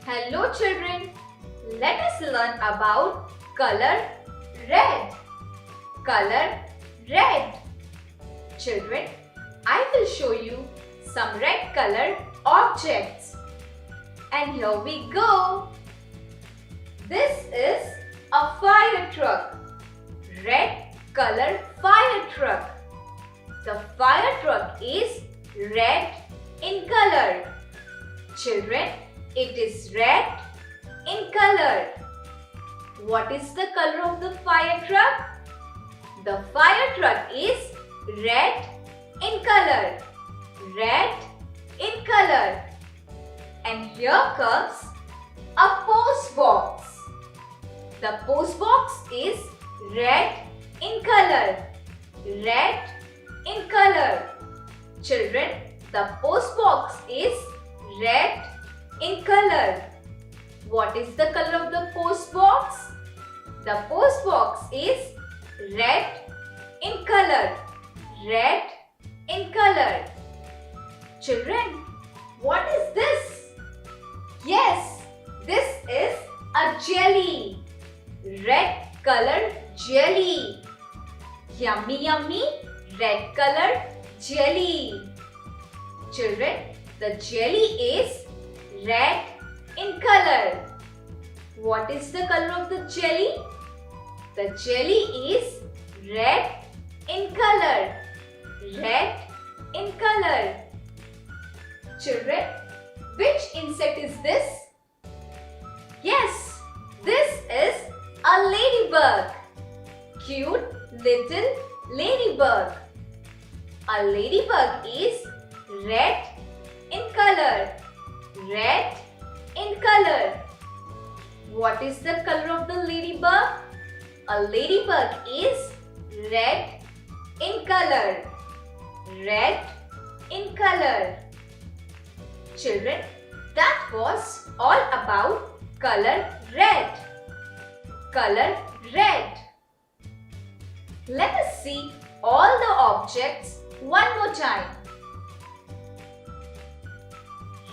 Hello children, let us learn about color red. Color red. Children, I will show you some red color objects. And here we go. This is a fire truck. Red color fire truck. The fire truck is red in color. Children, it is red in color. What is the color of the fire truck? The fire truck is red in color. Red in color. And here comes a post box. The post box is red in color. Red in color. Children, the post box is red in color. What is the color of the post box? The post box is red in color. Red in color. Children, what is this? Yes, this is a jelly. Red color jelly. Yummy, yummy red color jelly. Children, the jelly is red in color. What is the color of the jelly? The jelly is red in color. Red in color. Children, which insect is this? Yes, this is a ladybug. Cute little ladybug. A ladybug is red in color. Red in color. What is the color of the ladybug? A ladybug is red in color. Red in color. Children, that was all about color red. Color red. Let us see all the objects one more time.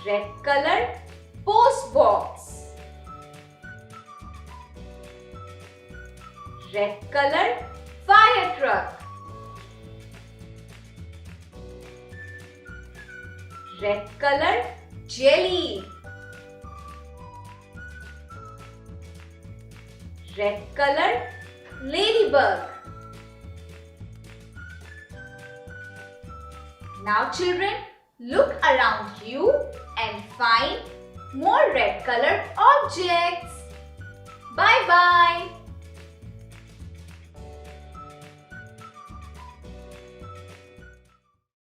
Red color post box. Red color fire truck. Red color jelly. Red color ladybug. Now children, look around you and find more red color objects. Bye bye.